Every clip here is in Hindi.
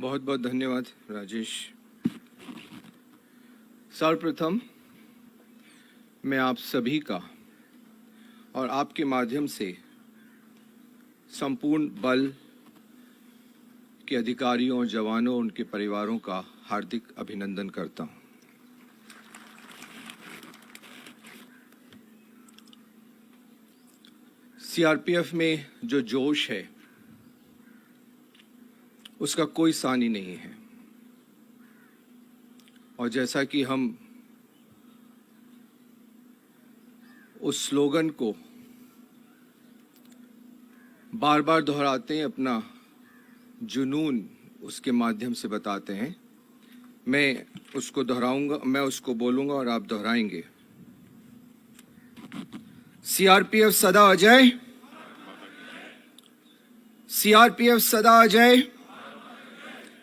बहुत बहुत धन्यवाद राजेश। सर्वप्रथम मैं आप सभी का और आपके माध्यम से संपूर्ण बल के अधिकारियों और जवानों और उनके परिवारों का हार्दिक अभिनंदन करता हूं। सीआरपीएफ में जो जोश है उसका कोई सानी नहीं है, और जैसा कि हम उस स्लोगन को बार बार दोहराते हैं, अपना जुनून उसके माध्यम से बताते हैं, मैं उसको दोहराऊंगा, मैं उसको बोलूंगा और आप दोहराएंगे। सीआरपीएफ सदा अजय, सीआरपीएफ सदा अजय,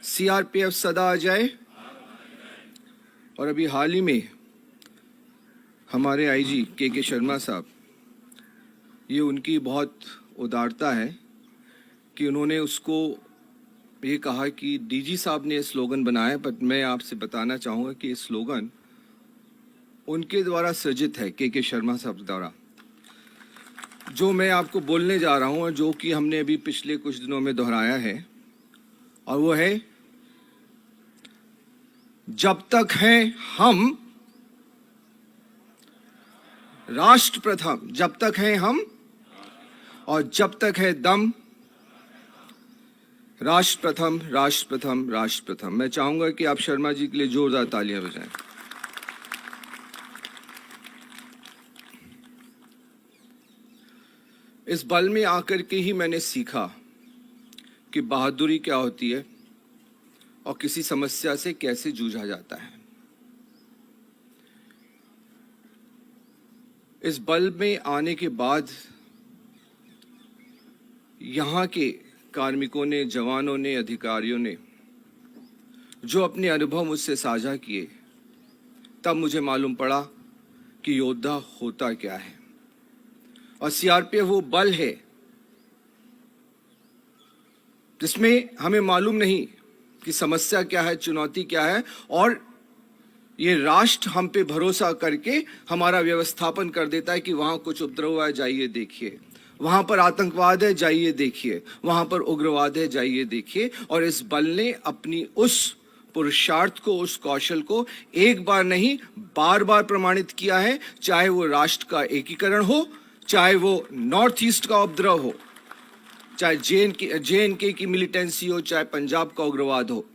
सीआरपीएफ सदा अजय। और अभी हाल ही में हमारे आईजी के शर्मा साहब, ये उनकी बहुत उदारता है कि उन्होंने उसको ये कहा कि डीजी साहब ने स्लोगन बनाया, पर मैं आपसे बताना चाहूँगा कि ये स्लोगन उनके द्वारा सृजित है, के शर्मा साहब द्वारा। जो मैं आपको बोलने जा रहा हूँ और जो कि हमने अभी पिछले कुछ दिनों में दोहराया है, और वो है, जब तक हैं हम राष्ट्र प्रथम, जब तक हैं हम और जब तक है दम, राष्ट्र प्रथम, राष्ट्र प्रथम, राष्ट्र प्रथम। मैं चाहूंगा कि आप शर्मा जी के लिए जोरदार तालियां बजाएं। इस बल में आकर के ही मैंने सीखा कि बहादुरी क्या होती है और किसी समस्या से कैसे जूझा जाता है। इस बल में आने के बाद यहाँ के कार्मिकों ने, जवानों ने, अधिकारियों ने जो अपने अनुभव मुझसे साझा किए, तब मुझे मालूम पड़ा कि योद्धा होता क्या है। और सीआरपीएफ वो बल है जिसमें हमें मालूम नहीं कि समस्या क्या है, चुनौती क्या है, और ये राष्ट्र हम पे भरोसा करके हमारा व्यवस्थापन कर देता है कि वहां कुछ उपद्रव है, जाइए देखिए, वहां पर आतंकवाद है, जाइए देखिए, वहां पर उग्रवाद है, जाइए देखिए। और इस बल ने अपनी उस पुरुषार्थ को, उस कौशल को एक बार नहीं बार बार प्रमाणित किया है, चाहे वो राष्ट्र का एकीकरण हो, चाहे वो नॉर्थ ईस्ट का उपद्रव हो, चाहे जे.एन.के की मिलिटेंसी हो, चाहे पंजाब का उग्रवाद हो।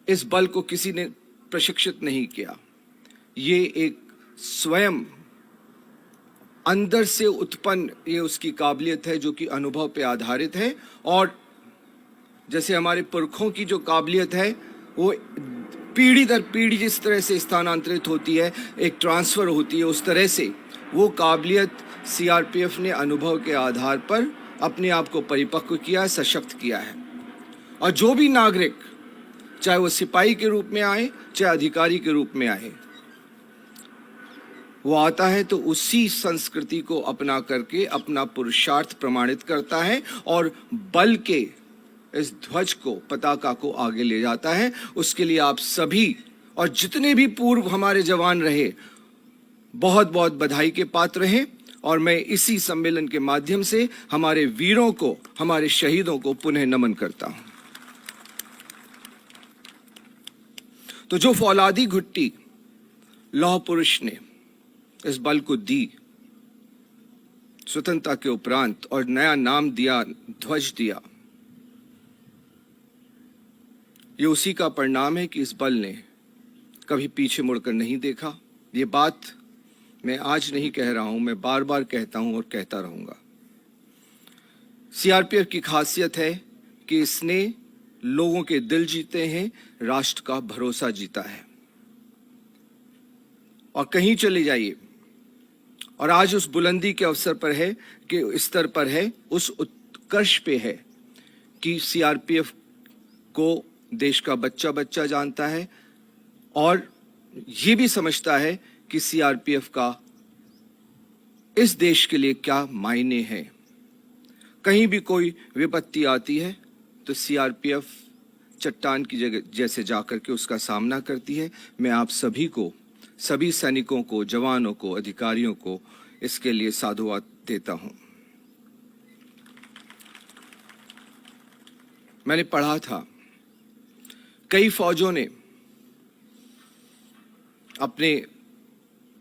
इस बल को किसी ने प्रशिक्षित नहीं किया। ये एक स्वयं अंदर से उत्पन्न ये उसकी काबिलियत है जो कि अनुभव पे आधारित है। और जैसे हमारे पुरखों की जो काबिलियत है वो पीढ़ी दर पीढ़ी जिस तरह से स्थानांतरित होती है, एक ट्रांसफर होती है, उस तरह से वो काबिलियत सीआरपीएफ ने अनुभव के आधार पर अपने आप को परिपक्व किया है, सशक्त किया है। और जो भी नागरिक, चाहे वो सिपाही के रूप में आए, चाहे अधिकारी के रूप में आए, वो आता है तो उसी संस्कृति को अपना करके अपना पुरुषार्थ प्रमाणित करता है और बल के इस ध्वज को, पताका को आगे ले जाता है। उसके लिए आप सभी और जितने भी पूर्व हमारे जवान रहे, बहुत बहुत बधाई के पात्र हैं। और मैं इसी सम्मेलन के माध्यम से हमारे वीरों को, हमारे शहीदों को पुनः नमन करता हूं। तो जो फौलादी घुट्टी लौह पुरुष ने इस बल को दी स्वतंत्रता के उपरांत, और नया नाम दिया, ध्वज दिया, ये उसी का परिणाम है कि इस बल ने कभी पीछे मुड़कर नहीं देखा। ये बात मैं आज नहीं कह रहा हूं, मैं बार बार कहता हूं और कहता रहूंगा। सीआरपीएफ की खासियत है कि इसने लोगों के दिल जीते हैं, राष्ट्र का भरोसा जीता है। और कहीं चले जाइए, और आज उस बुलंदी के अवसर पर है कि स्तर पर है, उस उत्कर्ष पे है कि सीआरपीएफ को देश का बच्चा बच्चा जानता है और ये भी समझता है कि सीआरपीएफ का इस देश के लिए क्या मायने हैं। कहीं भी कोई विपत्ति आती है तो सीआरपीएफ चट्टान की जगह जैसे जाकर के उसका सामना करती है। मैं आप सभी को, सभी सैनिकों को, जवानों को, अधिकारियों को इसके लिए साधुवाद देता हूं। मैंने पढ़ा था कई फौजों ने अपने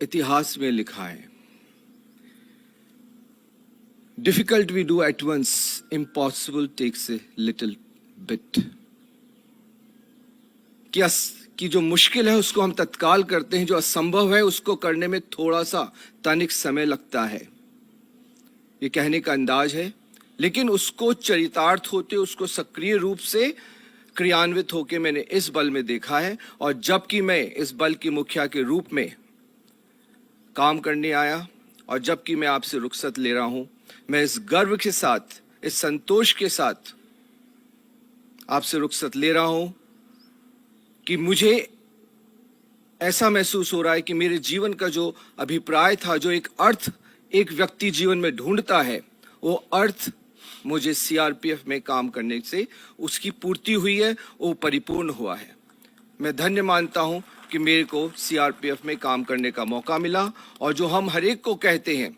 इतिहास में लिखा है, difficult we do at once, impossible takes a little bit. कि जो मुश्किल है उसको हम तत्काल करते हैं, जो असंभव है उसको करने में थोड़ा सा तनिक समय लगता है। ये कहने का अंदाज है, लेकिन उसको चरितार्थ होते, उसको सक्रिय रूप से क्रियान्वित होकर मैंने इस बल में देखा है। और जबकि मैं इस बल की मुखिया के रूप में काम करने आया और जबकि मैं आपसे रुखसत ले रहा हूं, मैं इस गर्व के साथ, इस संतोष के साथ आपसे रुखसत ले रहा हूं कि मुझे ऐसा महसूस हो रहा है कि मेरे जीवन का जो अभिप्राय था, जो एक अर्थ एक व्यक्ति जीवन में ढूंढता है, वो अर्थ मुझे सीआरपीएफ में काम करने से उसकी पूर्ति हुई है, वो परिपूर्ण हुआ है। मैं धन्य मानता हूं कि मेरे को सीआरपीएफ में काम करने का मौका मिला। और जो हम हर एक को कहते हैं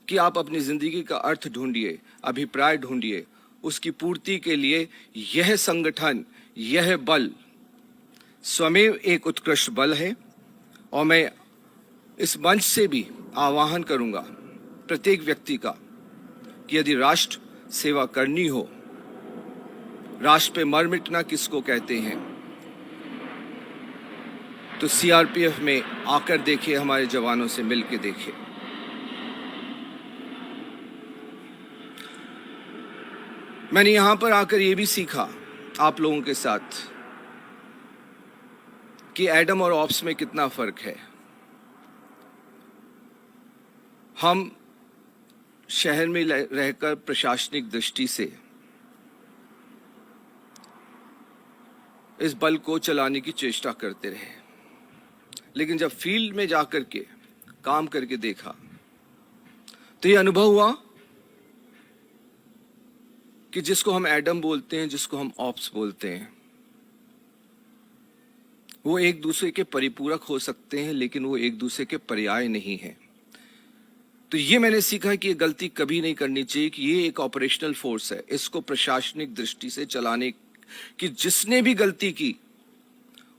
कि आप अपनी जिंदगी का अर्थ ढूंढिए, अभिप्राय ढूंढिए, उसकी पूर्ति के लिए यह संगठन, यह बल स्वयं एक उत्कृष्ट बल है। और मैं इस मंच से भी आह्वान करूंगा प्रत्येक व्यक्ति का कि यदि राष्ट्र सेवा करनी हो, राष्ट्र पे मर मिटना किसको कहते हैं, तो सीआरपीएफ में आकर देखिए, हमारे जवानों से मिलकर देखिए। मैंने यहां पर आकर यह भी सीखा आप लोगों के साथ कि एडम और ऑप्स में कितना फर्क है। हम शहर में रहकर प्रशासनिक दृष्टि से इस बल को चलाने की चेष्टा करते रहे, लेकिन जब फील्ड में जाकर के काम करके देखा तो ये अनुभव हुआ कि जिसको हम एडम बोलते हैं, जिसको हम ऑप्स बोलते हैं, वो एक दूसरे के परिपूरक हो सकते हैं, लेकिन वो एक दूसरे के पर्याय नहीं है। तो ये मैंने सीखा कि ये गलती कभी नहीं करनी चाहिए कि ये एक ऑपरेशनल फोर्स है, इसको प्रशासनिक दृष्टि से चलाने की जिसने भी गलती की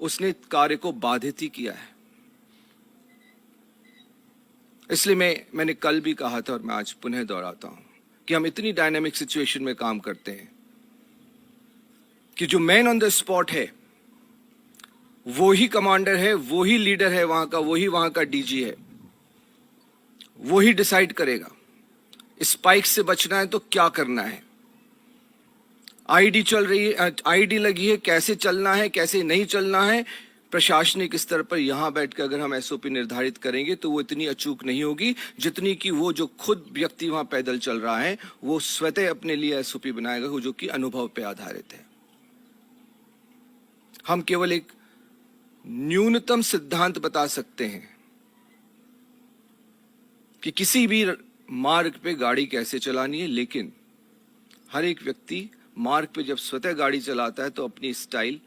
उसने कार्य को बाधित ही किया है। इसलिए मैंने कल भी कहा था और मैं आज पुनः दोहराता हूं कि हम इतनी डायनामिक सिचुएशन में काम करते हैं कि जो मैन ऑन द स्पॉट है वो ही कमांडर है, वो ही लीडर है वहां का, वही वहां का डीजी है, वो ही डिसाइड करेगा स्पाइक से बचना है तो क्या करना है, आईडी चल रही है, आईडी लगी है, कैसे चलना है, कैसे नहीं चलना है। प्रशासनिक स्तर पर यहां बैठकर अगर हम एसओपी निर्धारित करेंगे तो वो इतनी अचूक नहीं होगी जितनी कि वो जो खुद व्यक्ति वहां पैदल चल रहा है वो स्वतः अपने लिए एसओपी बनाएगा, जो कि अनुभव पे आधारित है। हम केवल एक न्यूनतम सिद्धांत बता सकते हैं कि किसी भी मार्ग पे गाड़ी कैसे चलानी है, लेकिन हर एक व्यक्ति मार्ग पे जब स्वतः गाड़ी चलाता है तो अपनी स्टाइल,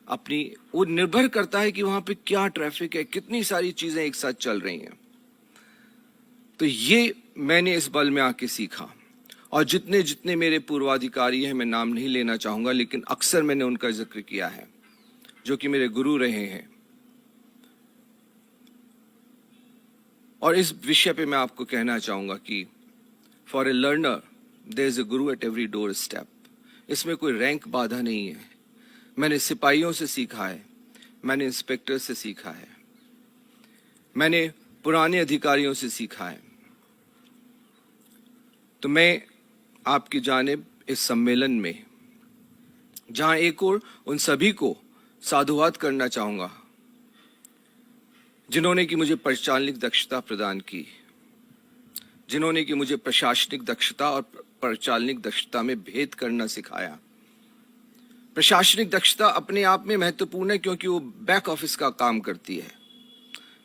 अपनी, वो निर्भर करता है कि वहां पे क्या ट्रैफिक है, कितनी सारी चीजें एक साथ चल रही हैं। तो ये मैंने इस बल में आके सीखा। और जितने जितने मेरे पूर्वाधिकारी हैं, मैं नाम नहीं लेना चाहूंगा, लेकिन अक्सर मैंने उनका जिक्र किया है, जो कि मेरे गुरु रहे हैं। और इस विषय पे मैं आपको कहना चाहूंगा कि for a learner there is a guru at every door step. इसमें कोई रैंक बाधा नहीं है। मैंने सिपाहियों से सीखा है, मैंने इंस्पेक्टर से सीखा है, मैंने पुराने अधिकारियों से सीखा है। तो मैं आपकी जानिब इस सम्मेलन में, जहां एक और उन सभी को साधुवाद करना चाहूंगा जिन्होंने कि मुझे परिचालनिक दक्षता प्रदान की, जिन्होंने कि मुझे प्रशासनिक दक्षता और परिचालनिक दक्षता में भेद करना सिखाया। प्रशासनिक दक्षता अपने आप में महत्वपूर्ण है क्योंकि वो बैक ऑफिस का काम करती है,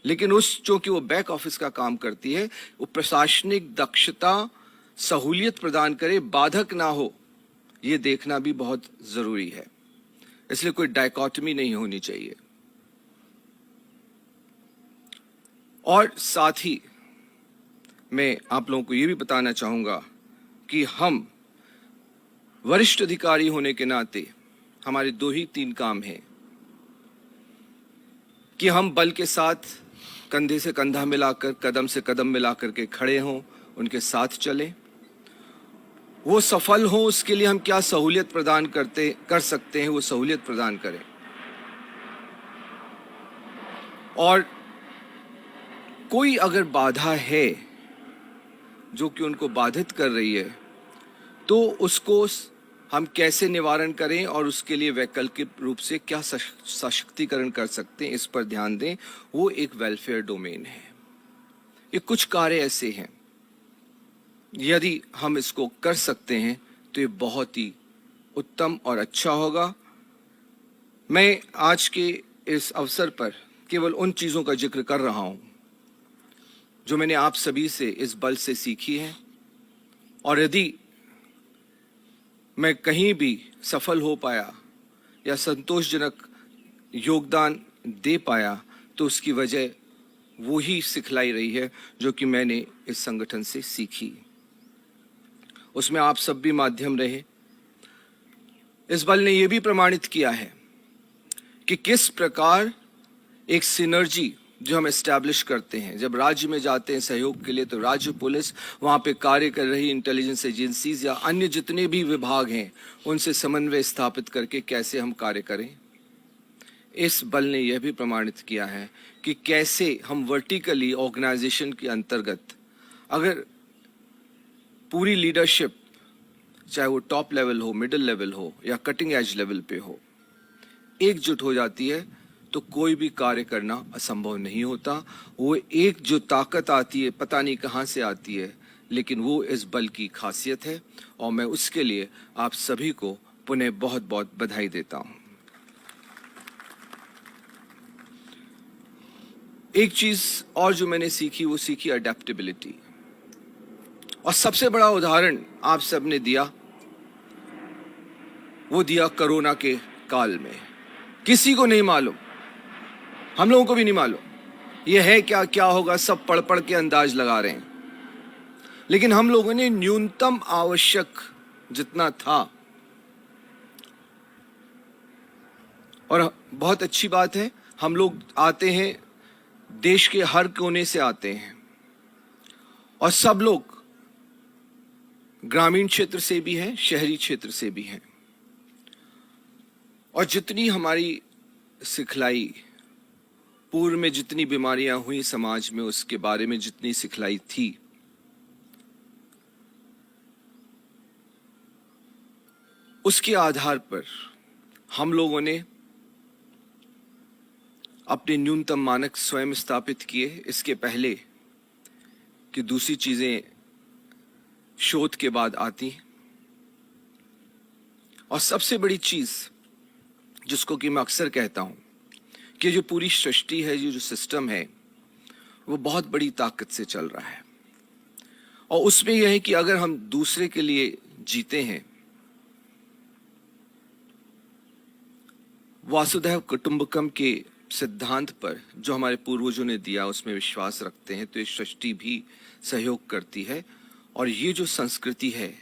लेकिन चूंकि वो बैक ऑफिस का काम करती है, वो प्रशासनिक दक्षता सहूलियत प्रदान करे, बाधक ना हो, ये देखना भी बहुत जरूरी है। इसलिए कोई डायकॉटमी नहीं होनी चाहिए। और साथ ही मैं आप लोगों को ये भी बताना चाहूंगा कि हम वरिष्ठ अधिकारी होने के नाते हमारे 2 ही 3 काम हैं कि हम बल के साथ कंधे से कंधा मिलाकर, कदम से कदम मिलाकर के खड़े हों, उनके साथ चलें। वो सफल हो उसके लिए हम क्या सहूलियत प्रदान कर सकते हैं, वो सहूलियत प्रदान करें। और कोई अगर बाधा है जो कि उनको बाधित कर रही है, तो उसको हम कैसे निवारण करें और उसके लिए वैकल्पिक रूप से क्या सशक्तिकरण कर सकते हैं, इस पर ध्यान दें। वो एक वेलफेयर डोमेन है। ये कुछ कार्य ऐसे हैं, यदि हम इसको कर सकते हैं तो ये बहुत ही उत्तम और अच्छा होगा। मैं आज के इस अवसर पर केवल उन चीज़ों का जिक्र कर रहा हूं जो मैंने आप सभी से इस बल से सीखी है, और यदि मैं कहीं भी सफल हो पाया या संतोषजनक योगदान दे पाया तो उसकी वजह वो ही सिखलाई रही है जो कि मैंने इस संगठन से सीखी। उसमें आप सब भी माध्यम रहे। इस बल ने यह भी प्रमाणित किया है कि किस प्रकार एक सिनर्जी जो हम एस्टैब्लिश करते हैं, जब राज्य में जाते हैं सहयोग के लिए, तो राज्य पुलिस, वहाँ पे कार्य कर रही इंटेलिजेंस एजेंसीज या अन्य जितने भी विभाग हैं, उनसे समन्वय स्थापित करके कैसे हम कार्य करें। इस बल ने यह भी प्रमाणित किया है कि कैसे हम वर्टिकली ऑर्गेनाइजेशन के अंतर्गत अगर पूरी लीडरशिप, चाहे वो टॉप लेवल हो, मिडिल लेवल हो या कटिंग एज लेवल पे हो, एकजुट हो जाती है तो कोई भी कार्य करना असंभव नहीं होता। वो एक जो ताकत आती है, पता नहीं कहाँ से आती है, लेकिन वो इस बल की खासियत है, और मैं उसके लिए आप सभी को पुनः बहुत बहुत बधाई देता हूं। एक चीज और जो मैंने सीखी, वो सीखी अडेप्टेबिलिटी। और सबसे बड़ा उदाहरण आप सबने दिया, वो दिया कोरोना के काल में। किसी को नहीं मालूम, हम लोगों को भी नहीं मालूम ये है क्या, क्या होगा, सब पढ़ पढ़ के अंदाज लगा रहे हैं। लेकिन हम लोगों ने न्यूनतम आवश्यक जितना था, और बहुत अच्छी बात है, हम लोग आते हैं देश के हर कोने से आते हैं, और सब लोग ग्रामीण क्षेत्र से भी हैं, शहरी क्षेत्र से भी हैं। और जितनी हमारी सिखलाई, पूर्व में जितनी बीमारियां हुई समाज में, उसके बारे में जितनी सिखलाई थी, उसके आधार पर हम लोगों ने अपने न्यूनतम मानक स्वयं स्थापित किए। इसके पहले कि दूसरी चीजें शोध के बाद आती। और सबसे बड़ी चीज जिसको कि मैं अक्सर कहता हूं कि जो पूरी सृष्टि है, जो सिस्टम है, वो बहुत बड़ी ताकत से चल रहा है। और उसमें यह है कि अगर हम दूसरे के लिए जीते हैं, वासुदैव कुटुंबकम के सिद्धांत पर जो हमारे पूर्वजों ने दिया, उसमें विश्वास रखते हैं, तो ये सृष्टि भी सहयोग करती है। और ये जो संस्कृति है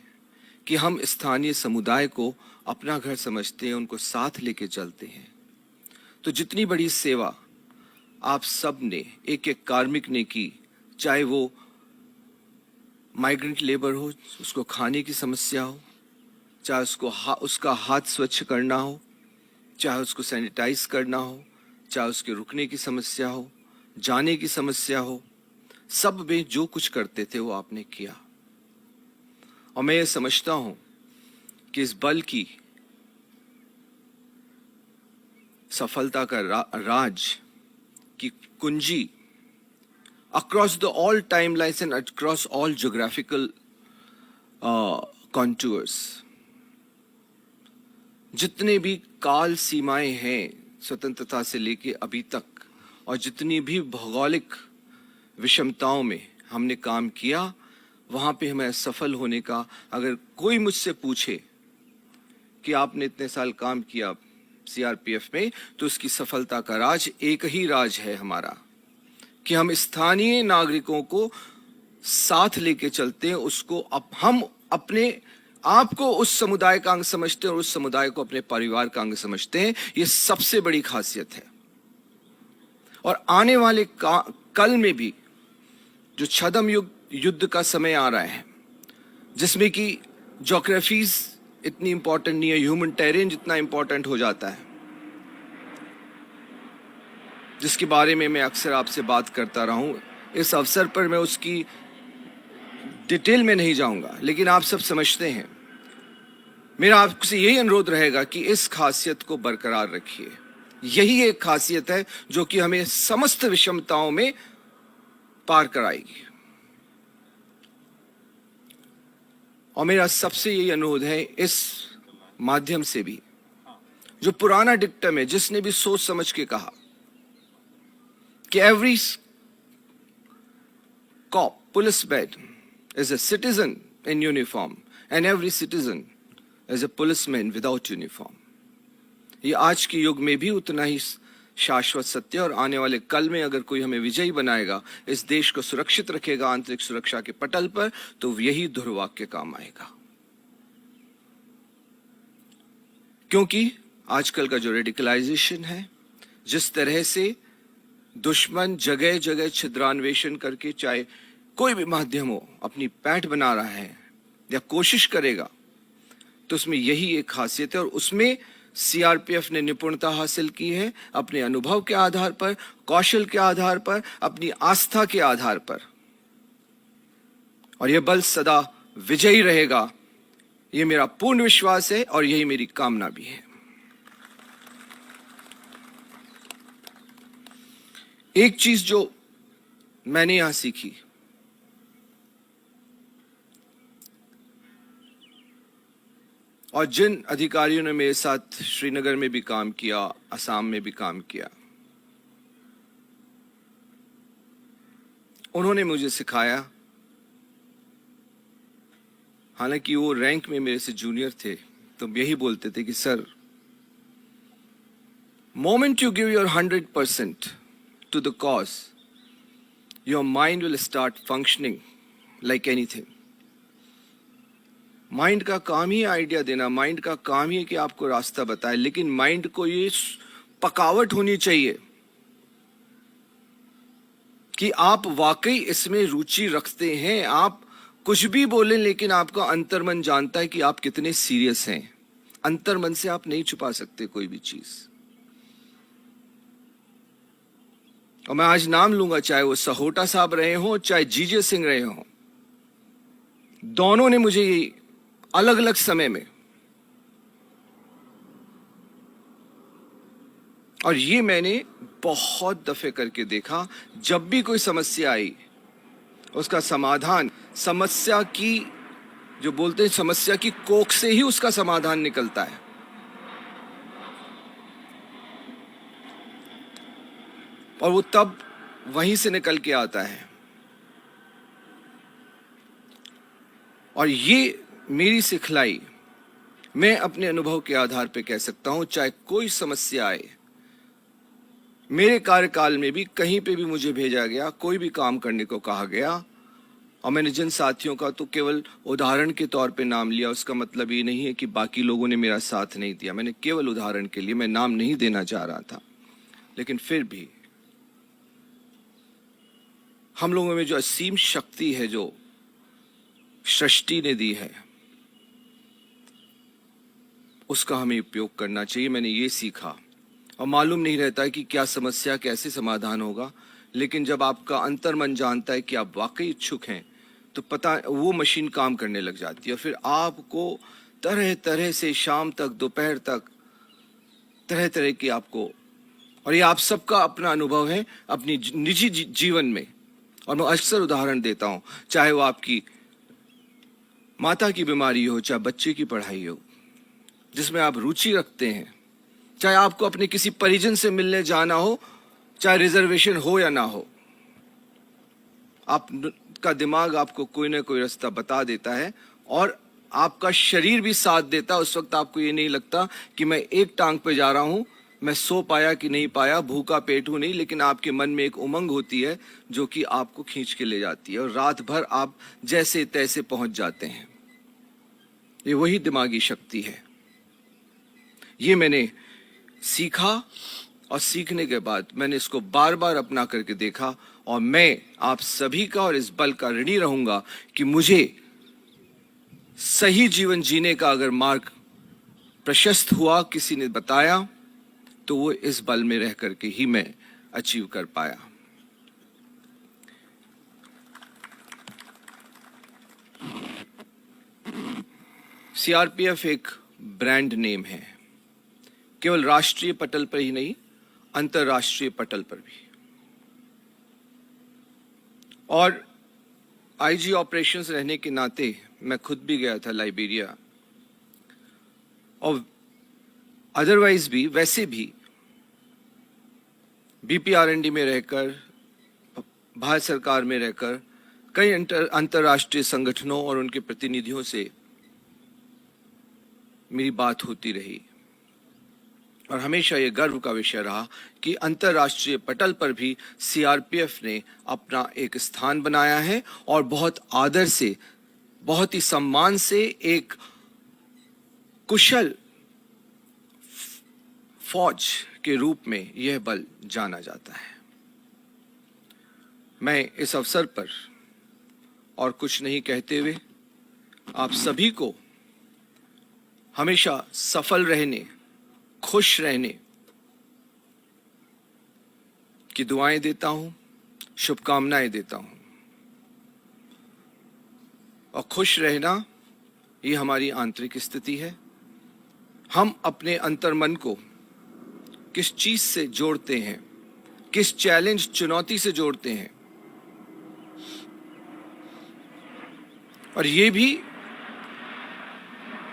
कि हम स्थानीय समुदाय को अपना घर समझते हैं, उनको साथ लेके चलते हैं, तो जितनी बड़ी सेवा आप सब ने, एक एक कार्मिक ने की, चाहे वो माइग्रेंट लेबर हो, उसको खाने की समस्या हो, चाहे उसका हाथ स्वच्छ करना हो, चाहे उसको सैनिटाइज करना हो, चाहे उसके रुकने की समस्या हो, जाने की समस्या हो, सब में जो कुछ करते थे वो आपने किया। और मैं ये समझता हूं कि इस बल की सफलता का राज की कुंजी across the all time lines and across all geographical contours, जितने भी काल सीमाएं हैं स्वतंत्रता से लेके अभी तक, और जितनी भी भौगोलिक विषमताओं में हमने काम किया, वहां पे हमें सफल होने का, अगर कोई मुझसे पूछे कि आपने इतने साल काम किया सीआरपीएफ में, तो उसकी सफलता का राज एक ही राज है हमारा, कि हम स्थानीय नागरिकों को साथ लेके चलते हैं। उसको हम अपने आप को उस समुदाय का अंग समझते हैं और उस समुदाय को अपने परिवार का अंग समझते हैं। ये सबसे बड़ी खासियत है। और आने वाले कल में भी जो छद्म युद्ध का समय आ रहा है, जिसमें कि ज्योग्राफीज इतनी इंपॉर्टेंट नहीं है, ह्यूमन टेरेन जितना इंपॉर्टेंट हो जाता है, जिसके बारे में मैं अक्सर आपसे बात करता रहा हूं। इस अवसर पर मैं उसकी डिटेल में नहीं जाऊंगा, लेकिन आप सब समझते हैं। मेरा आपसे यही अनुरोध रहेगा कि इस खासियत को बरकरार रखिए। यही एक खासियत है जो कि हमें समस्त विषमताओं में पार कराएगी। और मेरा सबसे यही अनुरोध है इस माध्यम से भी, जो पुराना डिक्टम है, जिसने भी सोच समझ के कहा कि every cop policeman is a citizen in uniform and every citizen is a policeman without uniform. ये आज के युग में भी उतना ही शाश्वत सत्य, और आने वाले कल में अगर कोई हमें विजयी बनाएगा, इस देश को सुरक्षित रखेगा आंतरिक सुरक्षा के पटल पर, तो यही दुर्वाक्य काम आएगा। क्योंकि आजकल का जो रेडिकलाइजेशन है, जिस तरह से दुश्मन जगह जगह छिद्रान्वेषण करके, चाहे कोई भी माध्यम हो, अपनी पैठ बना रहा है या कोशिश करेगा, तो उसमें यही एक खासियत है। और उसमें सीआरपीएफ ने निपुणता हासिल की है, अपने अनुभव के आधार पर, कौशल के आधार पर, अपनी आस्था के आधार पर। और यह बल सदा विजयी रहेगा, यह मेरा पूर्ण विश्वास है और यही मेरी कामना भी है। एक चीज जो मैंने यहां सीखी, और जिन अधिकारियों ने मेरे साथ श्रीनगर में भी काम किया, असम में भी काम किया, उन्होंने मुझे सिखाया, हालांकि वो रैंक में मेरे से जूनियर थे, तो यही बोलते थे कि sir, moment you give your 100% to the cause, your mind will start functioning like anything. Mind का काम ही आइडिया देना, माइंड का काम ही है कि आपको रास्ता बताए, लेकिन माइंड को ये पकावट होनी चाहिए कि आप वाकई इसमें रुचि रखते हैं। आप कुछ भी बोलें, लेकिन आपका अंतर्मन जानता है कि आप कितने सीरियस हैं। अंतर्मन से आप नहीं छुपा सकते कोई भी चीज। और मैं आज नाम लूंगा, चाहे वो सहोटा साहब रहे हों, चाहे जीजे सिंह रहे हों, दोनों ने मुझे अलग अलग समय में, और ये मैंने बहुत दफे करके देखा, जब भी कोई समस्या आई, उसका समाधान, समस्या की जो बोलते हैं, समस्या की कोख से ही उसका समाधान निकलता है। और वो तब वहीं से निकल के आता है। और ये मेरी सिखलाई, मैं अपने अनुभव के आधार पे कह सकता हूं, चाहे कोई समस्या आए, मेरे कार्यकाल में भी कहीं पे भी मुझे भेजा गया, कोई भी काम करने को कहा गया, और मैंने जिन साथियों का तो केवल उदाहरण के तौर पे नाम लिया, उसका मतलब ये नहीं है कि बाकी लोगों ने मेरा साथ नहीं दिया। मैंने केवल उदाहरण के लिए, मैं नाम नहीं देना चाह रहा था, लेकिन फिर भी हम लोगों में जो असीम शक्ति है, जो सृष्टि ने दी है, उसका हमें उपयोग करना चाहिए। मैंने ये सीखा। और मालूम नहीं रहता कि क्या समस्या कैसे समाधान होगा, लेकिन जब आपका अंतर्मन जानता है कि आप वाकई इच्छुक हैं, तो पता वो मशीन काम करने लग जाती है। और फिर आपको तरह तरह से शाम तक, दोपहर तक, तरह तरह की आपको, और ये आप सबका अपना अनुभव है अपनी निजी जीवन में। और मैं अक्सर उदाहरण देता हूं, चाहे वो आपकी माता की बीमारी हो, चाहे बच्चे की पढ़ाई हो, जिसमें आप रुचि रखते हैं, चाहे आपको अपने किसी परिजन से मिलने जाना हो, चाहे रिजर्वेशन हो या ना हो, आपका दिमाग आपको कोई ना कोई रास्ता बता देता है और आपका शरीर भी साथ देता, उस वक्त आपको ये नहीं लगता कि मैं एक टांग पे जा रहा हूं, मैं सो पाया कि नहीं पाया, भूखा पेट हूं नहीं, लेकिन आपके मन में एक उमंग होती है जो कि आपको खींच के ले जाती है और रात भर आप जैसे तैसे पहुंच जाते हैं। ये वही दिमागी शक्ति है। ये मैंने सीखा और सीखने के बाद मैंने इसको बार बार अपना करके देखा और मैं आप सभी का और इस बल का ऋणी रहूंगा कि मुझे सही जीवन जीने का अगर मार्ग प्रशस्त हुआ, किसी ने बताया, तो वो इस बल में रह करके ही मैं अचीव कर पाया। सीआरपीएफ एक ब्रांड नेम है, केवल राष्ट्रीय पटल पर ही नहीं, अंतर्राष्ट्रीय पटल पर भी। और आईजी ऑपरेशंस रहने के नाते मैं खुद भी गया था लाइबेरिया, और अदरवाइज भी वैसे भी बीपीआरएनडी में रहकर, भारत सरकार में रहकर कई अंतर्राष्ट्रीय संगठनों और उनके प्रतिनिधियों से मेरी बात होती रही और हमेशा ये गर्व का विषय रहा कि अंतर्राष्ट्रीय पटल पर भी सीआरपीएफ ने अपना एक स्थान बनाया है और बहुत आदर से, बहुत ही सम्मान से एक कुशल फौज के रूप में यह बल जाना जाता है। मैं इस अवसर पर और कुछ नहीं कहते हुए आप सभी को हमेशा सफल रहने, खुश रहने की दुआएं देता हूं, शुभकामनाएं देता हूं। और खुश रहना ये हमारी आंतरिक स्थिति है। हम अपने अंतर्मन को किस चीज से जोड़ते हैं, किस चैलेंज, चुनौती से जोड़ते हैं, और ये भी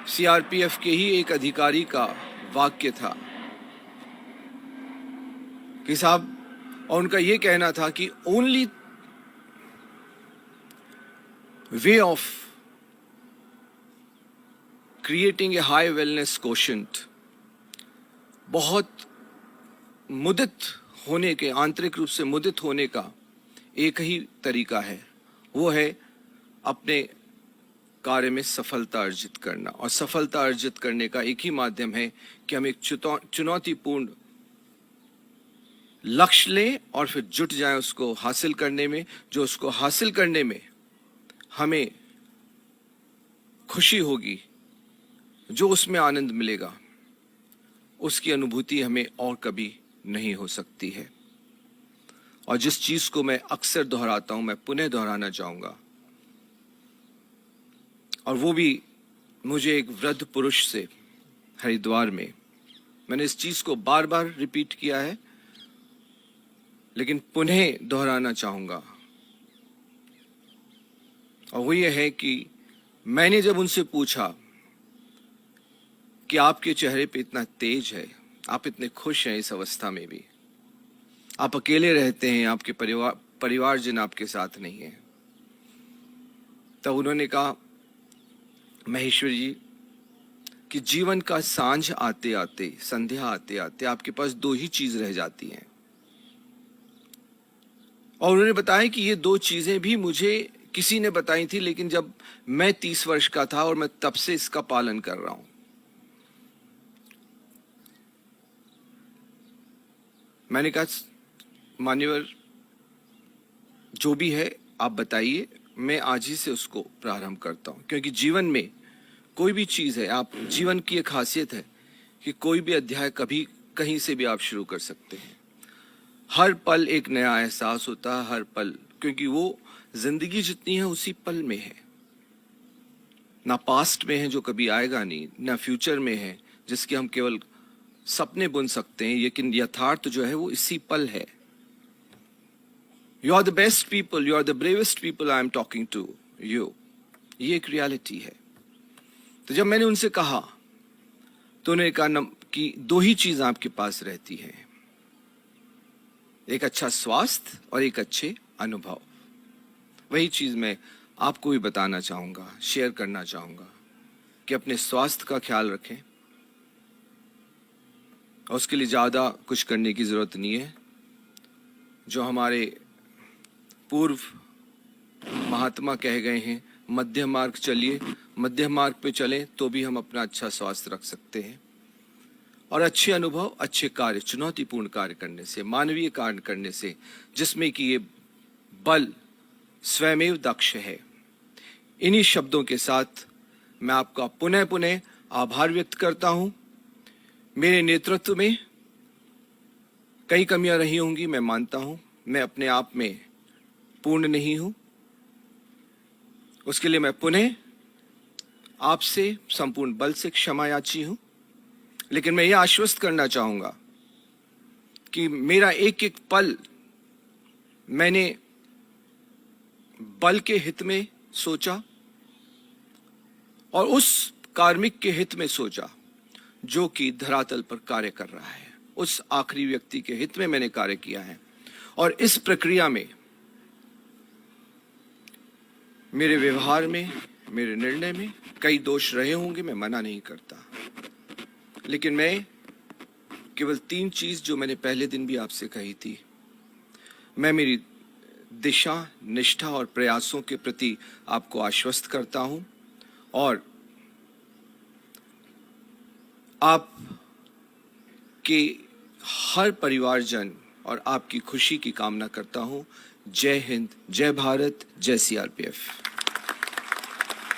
सीआरपीएफ के ही एक अधिकारी का वाक्य था कि साहब, और उनका ये कहना था कि only way of creating a high wellness quotient, बहुत मुदित होने के, आंतरिक रूप से मुदित होने का एक ही तरीका है, वो है अपने कार्य में सफलता अर्जित करना। और सफलता अर्जित करने का एक ही माध्यम है कि हम एक चुनौतीपूर्ण लक्ष्य लें और फिर जुट जाएं उसको हासिल करने में। जो उसको हासिल करने में हमें खुशी होगी, जो उसमें आनंद मिलेगा, उसकी अनुभूति हमें और कभी नहीं हो सकती है। और जिस चीज को मैं अक्सर दोहराता हूं, मैं पुनः दोहराना चाहूंगा, और वो भी मुझे एक वृद्ध पुरुष से हरिद्वार में, मैंने इस चीज को बार बार रिपीट किया है लेकिन पुनः दोहराना चाहूंगा, और वो ये है कि मैंने जब उनसे पूछा कि आपके चेहरे पे इतना तेज है, आप इतने खुश हैं इस अवस्था में भी, आप अकेले रहते हैं, आपके परिवारजन आपके साथ नहीं है, तब उन्होंने कहा, महेश्वर जी, कि जीवन का सांझ आते आते, संध्या आते आते आपके पास दो ही चीज रह जाती हैं। और उन्होंने बताया कि ये दो चीजें भी मुझे किसी ने बताई थी, लेकिन जब मैं 30 वर्ष का था और मैं तब से इसका पालन कर रहा हूं। मैंने कहा, मान्यवर, जो भी है आप बताइए, मैं आज ही से उसको प्रारंभ करता हूं। क्योंकि जीवन में कोई भी चीज है, आप, जीवन की एक खासियत है कि कोई भी अध्याय कभी कहीं से भी आप शुरू कर सकते हैं। हर पल एक नया एहसास होता है, हर पल, क्योंकि वो जिंदगी जितनी है उसी पल में है, ना पास्ट में है जो कभी आएगा नहीं, ना फ्यूचर में है जिसके हम केवल सपने बुन सकते हैं, लेकिन यथार्थ जो है वो इसी पल है। You are the best people, you are the bravest people I am talking to you, ये एक रियलिटी है। तो जब मैंने उनसे कहा तो उन्होंने कहा कि दो ही चीज आपके पास रहती है, एक अच्छा स्वास्थ्य और एक अच्छे अनुभव। वही चीज मैं आपको भी बताना चाहूंगा, शेयर करना चाहूंगा। कि अपने स्वास्थ्य का ख्याल रखें और उसके लिए ज़्यादा कुछ करने की ज़रूरत नहीं है। जो हमारे पूर्व महात्मा कह गए हैं, मध्य मार्ग चलिए, मध्य मार्ग पे चलें तो भी हम अपना अच्छा स्वास्थ्य रख सकते हैं। और अच्छे अनुभव, अच्छे कार्य, चुनौतीपूर्ण कार्य करने से, मानवीय कार्य करने से, जिसमें कि ये बल स्वयमेव दक्ष है। इन्हीं शब्दों के साथ मैं आपका पुनः पुनः आभार व्यक्त करता हूं। मेरे नेतृत्व में कई कमियां रही होंगी, मैं मानता हूं। मैं अपने आप में पूर्ण नहीं हूं। उसके लिए मैं पुनः आपसे संपूर्ण बल से क्षमा याची हूं। लेकिन मैं यह आश्वस्त करना चाहूंगा कि मेरा एक एक पल मैंने बल के हित में सोचा और उस कार्मिक के हित में सोचा जो कि धरातल पर कार्य कर रहा है। उस आखिरी व्यक्ति के हित में मैंने कार्य किया है। और इस प्रक्रिया में मेरे व्यवहार में, मेरे निर्णय में कई दोष रहे होंगे, मैं मना नहीं करता। लेकिन मैं केवल 3 चीज जो मैंने पहले दिन भी आपसे कही थी, मैं मेरी दिशा, निष्ठा और प्रयासों के प्रति आपको आश्वस्त करता हूं और आप के हर परिवारजन और आपकी खुशी की कामना करता हूं। जय हिंद, जय भारत, जय सीआरपीएफ।